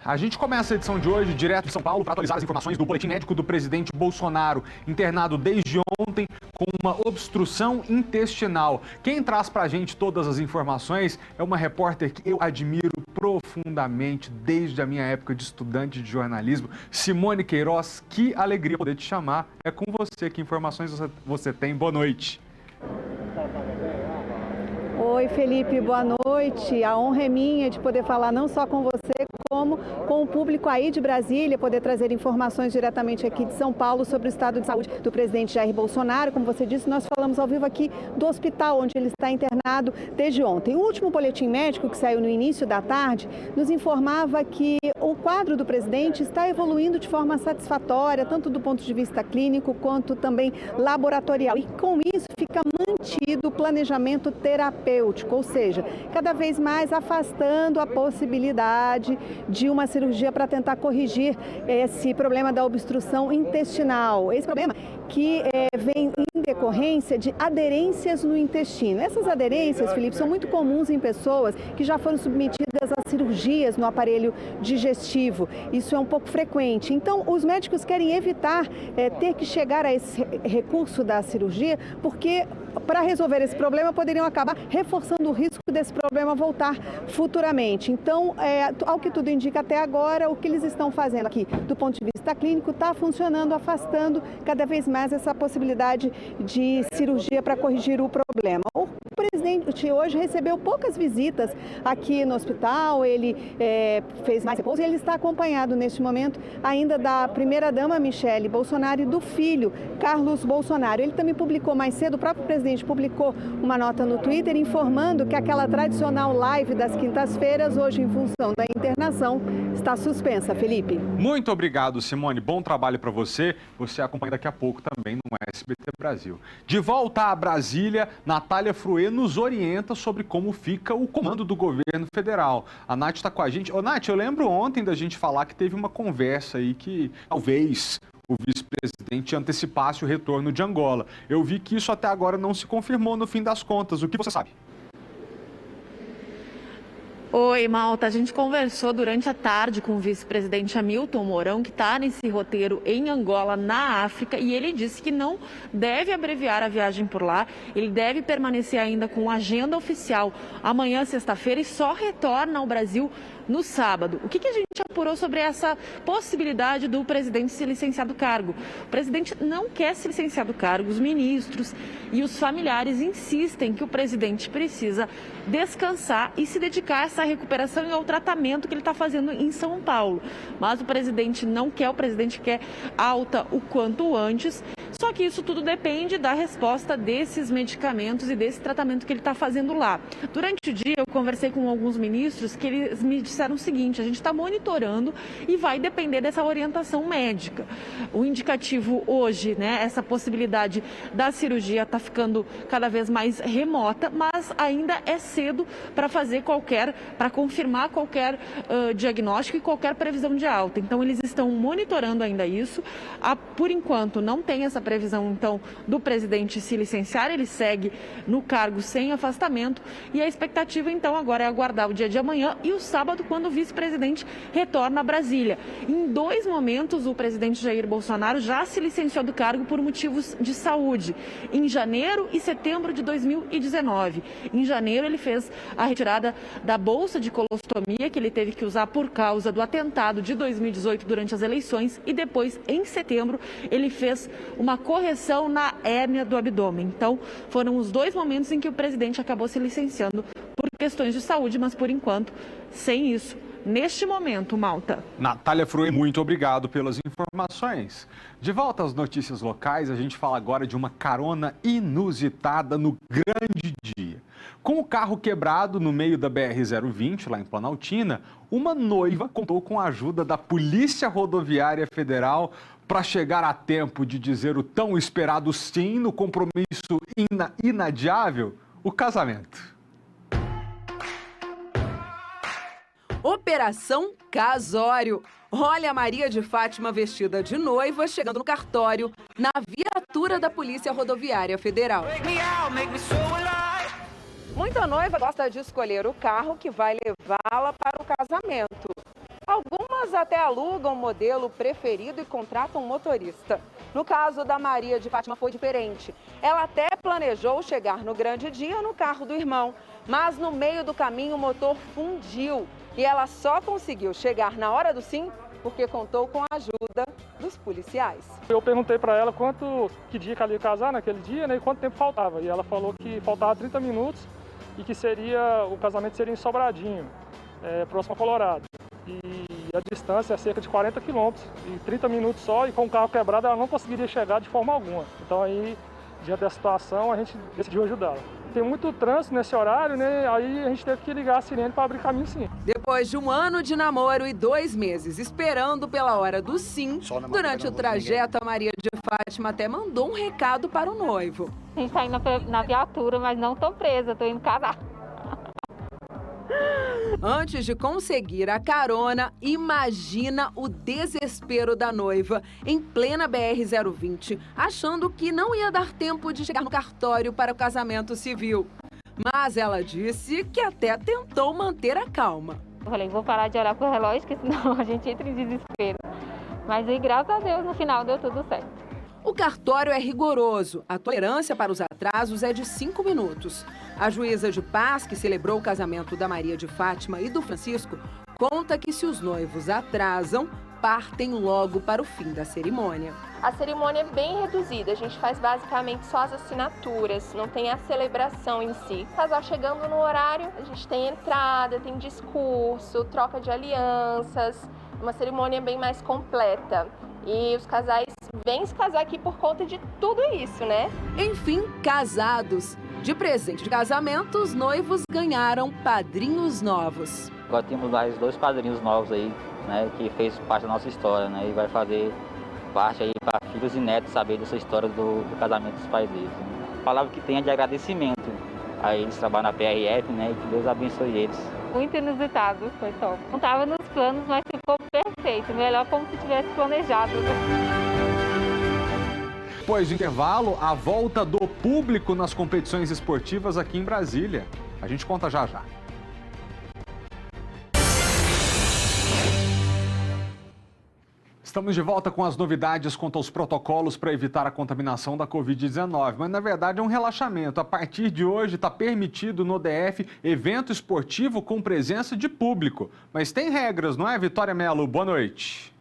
A gente começa a edição de hoje direto de São Paulo para atualizar as informações do boletim médico do presidente Bolsonaro, internado desde ontem com uma obstrução intestinal. Quem traz para a gente todas as informações é uma repórter que eu admiro profundamente desde a minha época de estudante de jornalismo, Simone Queiroz. Que alegria poder te chamar. É com você. Que informações você tem? Boa noite. Oi, Felipe, boa noite. A honra é minha de poder falar não só com você, como com o público aí de Brasília, poder trazer informações diretamente aqui de São Paulo sobre o estado de saúde do presidente Jair Bolsonaro. Como você disse, nós falamos ao vivo aqui do hospital onde ele está internado desde ontem. O último boletim médico que saiu no início da tarde nos informava que o quadro do presidente está evoluindo de forma satisfatória, tanto do ponto de vista clínico quanto também laboratorial. E com isso fica mantido o planejamento terapêutico, ou seja, cada vez mais afastando a possibilidade de uma cirurgia para tentar corrigir esse problema da obstrução intestinal. Esse problema que vem em decorrência de aderências no intestino. Essas aderências, Felipe, são muito comuns em pessoas que já foram submetidas a cirurgias no aparelho digestivo. Isso é um pouco frequente. Então, os médicos querem evitar ter que chegar a esse recurso da cirurgia, porque para resolver esse problema poderiam acabar reforçando o risco desse problema voltar futuramente. Então, ao que tudo indica até agora, o que eles estão fazendo aqui do ponto de vista clínico está funcionando, afastando cada vez mais essa possibilidade de cirurgia para corrigir o problema. O presidente hoje recebeu poucas visitas aqui no hospital, ele fez mais repouso e ele está acompanhado neste momento ainda da primeira-dama Michele Bolsonaro e do filho Carlos Bolsonaro. Ele também publicou mais cedo, o próprio presidente publicou uma nota no Twitter informando que aquela tradicional live das quintas-feiras, hoje em função da internação, está suspensa. Felipe. Muito obrigado, Simone. Bom trabalho para você. Você acompanha daqui a pouco também no SBT Brasil. De volta a Brasília, Natália Fruê nos orienta sobre como fica o comando do governo federal. A Nath está com a gente. Ô, Nath, eu lembro ontem da gente falar que teve uma conversa aí que talvez o vice-presidente antecipasse o retorno de Angola. Eu vi que isso até agora não se confirmou no fim das contas. O que você sabe? Oi, Malta. A gente conversou durante a tarde com o vice-presidente Hamilton Mourão, que está nesse roteiro em Angola, na África, e ele disse que não deve abreviar a viagem por lá, ele deve permanecer ainda com agenda oficial amanhã, sexta-feira, e só retorna ao Brasil no sábado. O que a gente apurou sobre essa possibilidade do presidente se licenciar do cargo? O presidente não quer se licenciar do cargo, os ministros e os familiares insistem que o presidente precisa descansar e se dedicar a essa recuperação e ao tratamento que ele está fazendo em São Paulo. Mas o presidente não quer, o presidente quer alta o quanto antes. Só que isso tudo depende da resposta desses medicamentos e desse tratamento que ele está fazendo lá. Durante o dia eu conversei com alguns ministros que eles me disseram o seguinte: a gente está monitorando e vai depender dessa orientação médica. O indicativo hoje, né, essa possibilidade da cirurgia está ficando cada vez mais remota, mas ainda é cedo para confirmar qualquer diagnóstico e qualquer previsão de alta. Então eles estão monitorando ainda isso. Por enquanto não tem essa previsão, então, do presidente se licenciar, ele segue no cargo sem afastamento e a expectativa, então, agora é aguardar o dia de amanhã e o sábado, quando o vice-presidente retorna a Brasília. Em 2 momentos, o presidente Jair Bolsonaro já se licenciou do cargo por motivos de saúde, em janeiro e setembro de 2019. Em janeiro, ele fez a retirada da bolsa de colostomia que ele teve que usar por causa do atentado de 2018 durante as eleições e depois, em setembro, ele fez uma correção na hérnia do abdômen. Então, foram os 2 momentos em que o presidente acabou se licenciando por questões de saúde, mas por enquanto, sem isso, neste momento, Malta. Natália Fruê, muito obrigado pelas informações. De volta às notícias locais, a gente fala agora de uma carona inusitada no grande dia. Com o carro quebrado no meio da BR-020, lá em Planaltina, uma noiva contou com a ajuda da Polícia Rodoviária Federal para chegar a tempo de dizer o tão esperado sim no compromisso inadiável, o casamento. Operação Casório. Olha a Maria de Fátima vestida de noiva chegando no cartório na viatura da Polícia Rodoviária Federal. Muita noiva gosta de escolher o carro que vai levá-la para o casamento. algumas até alugam o modelo preferido e contratam um motorista. No caso da Maria de Fátima foi diferente. Ela até planejou chegar no grande dia no carro do irmão, mas no meio do caminho o motor fundiu e ela só conseguiu chegar na hora do sim porque contou com a ajuda dos policiais. Eu perguntei para ela que dia que ela ia casar naquele dia, né, e quanto tempo faltava. E ela falou que faltava 30 minutos e que o casamento seria em Sobradinho, próximo a Colorado. E a distância é cerca de 40 quilômetros, e 30 minutos só, e com o carro quebrado ela não conseguiria chegar de forma alguma. Então aí, diante da situação, a gente decidiu ajudá-la. Tem muito trânsito nesse horário, né? Aí a gente teve que ligar a sirene para abrir caminho sim. Depois de 1 ano de namoro e 2 meses esperando pela hora do sim, durante o trajeto a Maria de Fátima até mandou um recado para o noivo. A gente está indo na viatura, mas não estou presa, estou indo casar. Antes de conseguir a carona, imagina o desespero da noiva em plena BR-020, achando que não ia dar tempo de chegar no cartório para o casamento civil. Mas ela disse que até tentou manter a calma. Eu falei, vou parar de olhar pro relógio, porque senão a gente entra em desespero. Mas aí, graças a Deus, no final deu tudo certo. O cartório é rigoroso. A tolerância para os atrasos é de 5 minutos. A juíza de paz, que celebrou o casamento da Maria de Fátima e do Francisco, conta que se os noivos atrasam, partem logo para o fim da cerimônia. A cerimônia é bem reduzida, a gente faz basicamente só as assinaturas, não tem a celebração em si. O casal chegando no horário, a gente tem entrada, tem discurso, troca de alianças, uma cerimônia bem mais completa. E os casais vêm se casar aqui por conta de tudo isso, né? Enfim, casados. De presente de casamento, os noivos ganharam padrinhos novos. Agora temos mais 2 padrinhos novos aí, né, que fez parte da nossa história, né, e vai fazer parte aí para filhos e netos saber dessa história do casamento dos pais deles. Né. A palavra que tem é de agradecimento a eles, trabalham na PRF, né, e que Deus abençoe eles. Muito inusitado, foi top. Não estava nos planos, mas ficou perfeito, melhor como se tivesse planejado. Depois do intervalo, a volta do público nas competições esportivas aqui em Brasília. A gente conta já já. Estamos de volta com as novidades quanto aos protocolos para evitar a contaminação da Covid-19, mas na verdade é um relaxamento. A partir de hoje está permitido no DF evento esportivo com presença de público. Mas tem regras, não é, Vitória Mello? Boa noite.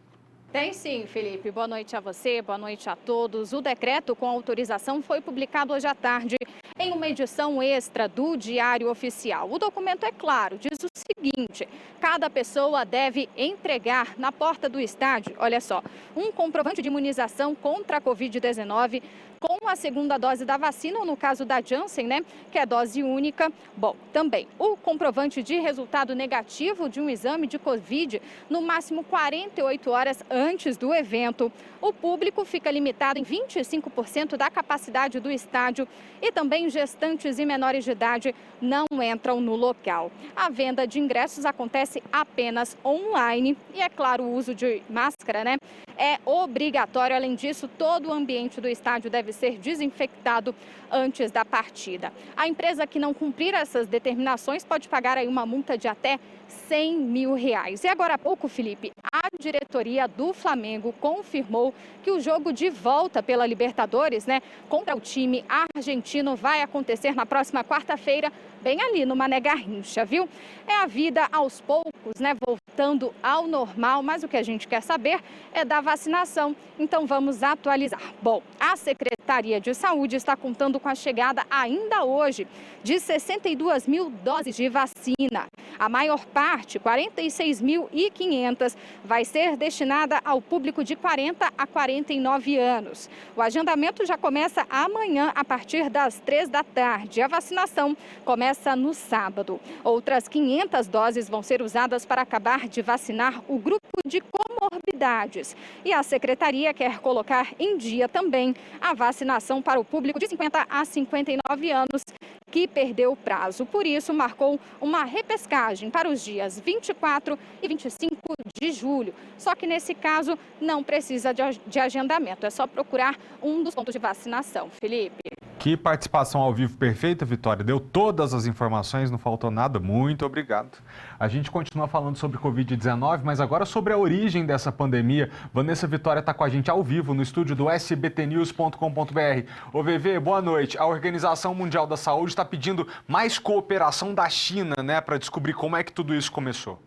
Tem sim, Felipe. Boa noite a você, boa noite a todos. O decreto com autorização foi publicado hoje à tarde em uma edição extra do Diário Oficial. O documento é claro, diz o seguinte: cada pessoa deve entregar na porta do estádio, olha só, um comprovante de imunização contra a Covid-19 com a segunda dose da vacina, ou no caso da Janssen, né, que é dose única. Bom, também o comprovante de resultado negativo de um exame de Covid no máximo 48 horas antes do evento. O público fica limitado em 25% da capacidade do estádio e também gestantes e menores de idade não entram no local. A venda de ingressos acontece apenas online e, é claro, o uso de máscara, né, é obrigatório. Além disso, todo o ambiente do estádio deve ser desinfectado antes da partida. A empresa que não cumprir essas determinações pode pagar aí uma multa de até R$100 mil. E agora há pouco, Felipe, a diretoria do Flamengo confirmou que o jogo de volta pela Libertadores, né, contra o time argentino vai acontecer na próxima quarta-feira, bem ali no Mané Garrincha, viu? É a vida aos poucos, né, voltando ao normal, mas o que a gente quer saber é da vacinação, então vamos atualizar. Bom, a Secretaria de Saúde está contando com a chegada ainda hoje de 62 mil doses de vacina. A maior parte, 46.500, vai ser destinada ao público de 40 a 49 anos. O agendamento já começa amanhã a partir das 3 da tarde. A vacinação começa no sábado. Outras 500 doses vão ser usadas para acabar de vacinar o grupo de comorbidades. E a Secretaria quer colocar em dia também a vacinação para o público de 50 a 59 anos que perdeu o prazo. Por isso, marcou uma repescagem para os dias 24 e 25 de julho. Só que nesse caso não precisa de agendamento, é só procurar um dos pontos de vacinação. Felipe. Que participação ao vivo perfeita, Vitória. Deu todas as informações, não faltou nada. Muito obrigado. A gente continua falando sobre Covid-19, mas agora sobre a origem dessa pandemia. Vanessa Vitória está com a gente ao vivo no estúdio do sbtnews.com.br. Ô VV, boa noite. A Organização Mundial da Saúde está pedindo mais cooperação da China, né, para descobrir como é que tudo isso começou.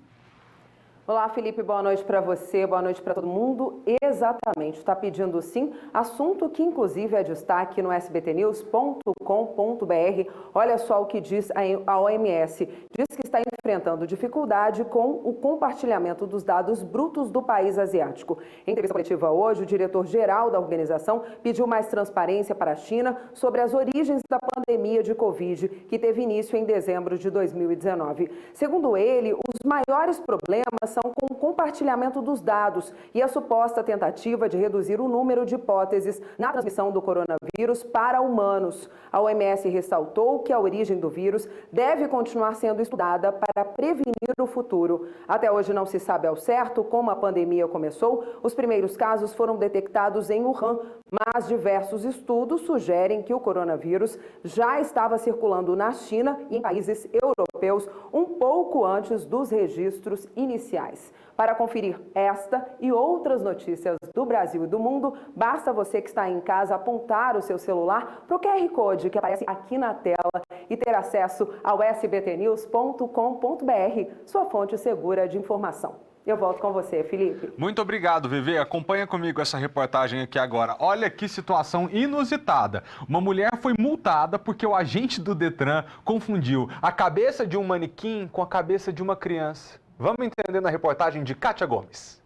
Olá, Felipe, boa noite para você, boa noite para todo mundo. Exatamente, está pedindo sim, assunto que inclusive é destaque no sbtnews.com.br. Olha só o que diz a OMS. Diz que está enfrentando dificuldade com o compartilhamento dos dados brutos do país asiático. Em entrevista coletiva hoje, o diretor-geral da organização pediu mais transparência para a China sobre as origens da pandemia de Covid, que teve início em dezembro de 2019. Segundo ele, os maiores problemas são com o compartilhamento dos dados e a suposta tentativa de reduzir o número de hipóteses na transmissão do coronavírus para humanos. A OMS ressaltou que a origem do vírus deve continuar sendo estudada para prevenir o futuro. Até hoje não se sabe ao certo como a pandemia começou. Os primeiros casos foram detectados em Wuhan, mas diversos estudos sugerem que o coronavírus já estava circulando na China e em países europeus um pouco antes dos registros iniciais. Para conferir esta e outras notícias do Brasil e do mundo, basta você que está em casa apontar o seu celular para o QR Code que aparece aqui na tela e ter acesso ao sbtnews.com.br, sua fonte segura de informação. Eu volto com você, Felipe. Muito obrigado, VV. Acompanha comigo essa reportagem aqui agora. Olha que situação inusitada. Uma mulher foi multada porque o agente do Detran confundiu a cabeça de um manequim com a cabeça de uma criança. Vamos entender na reportagem de Kátia Gomes.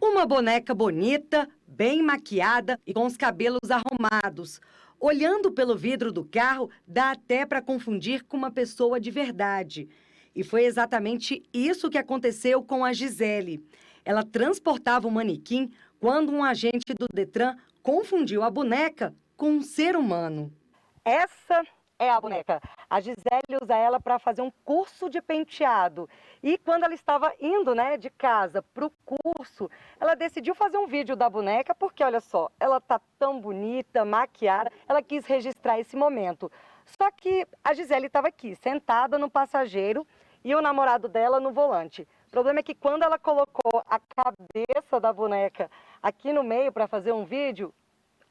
Uma boneca bonita, bem maquiada e com os cabelos arrumados. Olhando pelo vidro do carro, dá até para confundir com uma pessoa de verdade. E foi exatamente isso que aconteceu com a Gisele. Ela transportava um manequim quando um agente do Detran confundiu a boneca com um ser humano. Essa é a boneca. A Gisele usa ela para fazer um curso de penteado. E quando ela estava indo, de casa para o curso, ela decidiu fazer um vídeo da boneca, porque olha só, ela tá tão bonita, maquiada, ela quis registrar esse momento. Só que a Gisele estava aqui, sentada no passageiro e o namorado dela no volante. O problema é que quando ela colocou a cabeça da boneca aqui no meio para fazer um vídeo,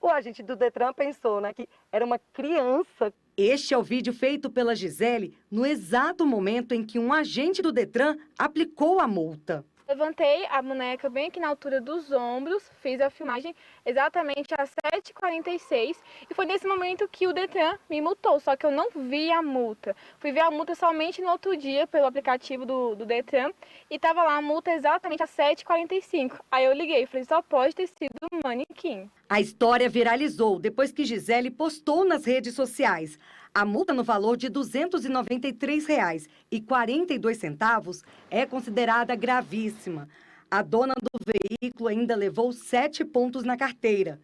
o agente do Detran pensou, que era uma criança. Este é o vídeo feito pela Gisele no exato momento em que um agente do Detran aplicou a multa. Levantei a boneca bem aqui na altura dos ombros, fiz a filmagem exatamente às 7h46 e foi nesse momento que o Detran me multou, só que eu não vi a multa. Fui ver a multa somente no outro dia pelo aplicativo do Detran e estava lá a multa exatamente às 7h45. Aí eu liguei e falei, só pode ter sido um manequim. A história viralizou depois que Gisele postou nas redes sociais. A multa no valor de R$ 293,42 é considerada gravíssima. A dona do veículo ainda levou 7 pontos na carteira.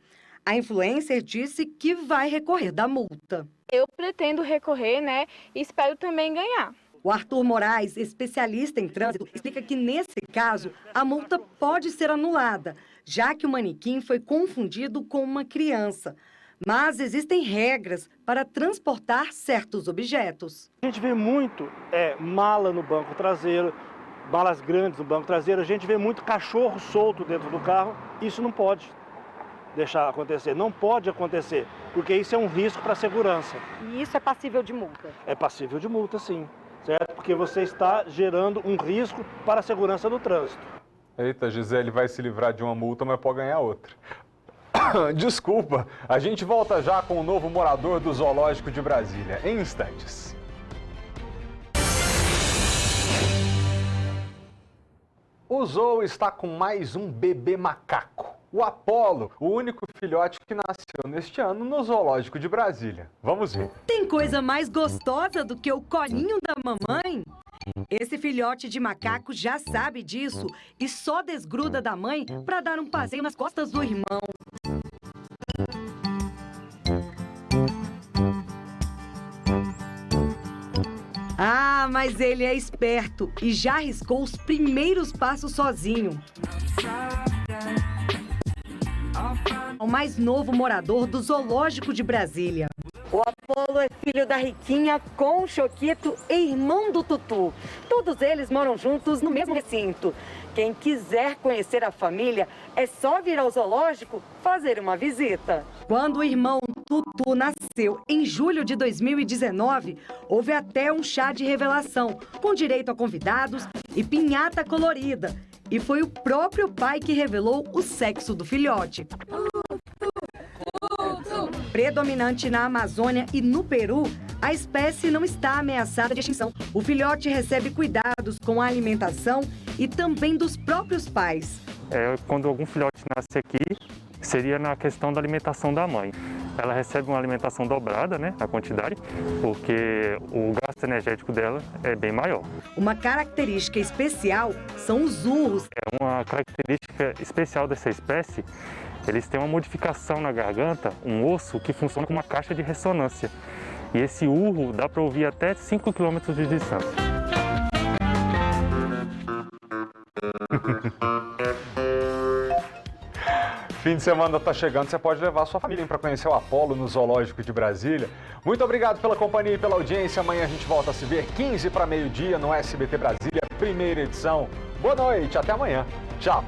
A influencer disse que vai recorrer da multa. Eu pretendo recorrer, e espero também ganhar. O Arthur Moraes, especialista em trânsito, explica que nesse caso a multa pode ser anulada, já que o manequim foi confundido com uma criança. Mas existem regras para transportar certos objetos. A gente vê muito mala no banco traseiro, malas grandes no banco traseiro, a gente vê muito cachorro solto dentro do carro. Isso não pode deixar acontecer, não pode acontecer, porque isso é um risco para a segurança. E isso é passível de multa? É passível de multa, sim, certo? Porque você está gerando um risco para a segurança do trânsito. Eita, Gisele vai se livrar de uma multa, mas pode ganhar outra. Desculpa, a gente volta já com o novo morador do Zoológico de Brasília, em instantes. O Zoo está com mais um bebê macaco, o Apolo, o único filhote que nasceu neste ano no Zoológico de Brasília. Vamos ver. Tem coisa mais gostosa do que o colinho da mamãe? Esse filhote de macaco já sabe disso e só desgruda da mãe para dar um passeio nas costas do irmão. Ah, mas ele é esperto e já arriscou os primeiros passos sozinho. O mais novo morador do Zoológico de Brasília. O Apolo é filho da Riquinha com o Choquito e irmão do Tutu. Todos eles moram juntos no mesmo recinto. Quem quiser conhecer a família, é só vir ao zoológico fazer uma visita. Quando o irmão Tutu nasceu em julho de 2019, houve até um chá de revelação, com direito a convidados e pinhata colorida. E foi o próprio pai que revelou o sexo do filhote. Predominante na Amazônia e no Peru, a espécie não está ameaçada de extinção. O filhote recebe cuidados com a alimentação e também dos próprios pais. Quando algum filhote nasce aqui, seria na questão da alimentação da mãe. Ela recebe uma alimentação dobrada, né, a quantidade, porque o gasto energético dela é bem maior. Uma característica especial são os urros. Uma característica especial dessa espécie, eles têm uma modificação na garganta, um osso que funciona como uma caixa de ressonância. E esse urro dá para ouvir até 5 km de distância. Fim de semana está chegando, você pode levar a sua família para conhecer o Apolo no Zoológico de Brasília. Muito obrigado pela companhia e pela audiência. Amanhã a gente volta a se ver 15 para meio-dia no SBT Brasília, primeira edição. Boa noite, até amanhã. Tchau.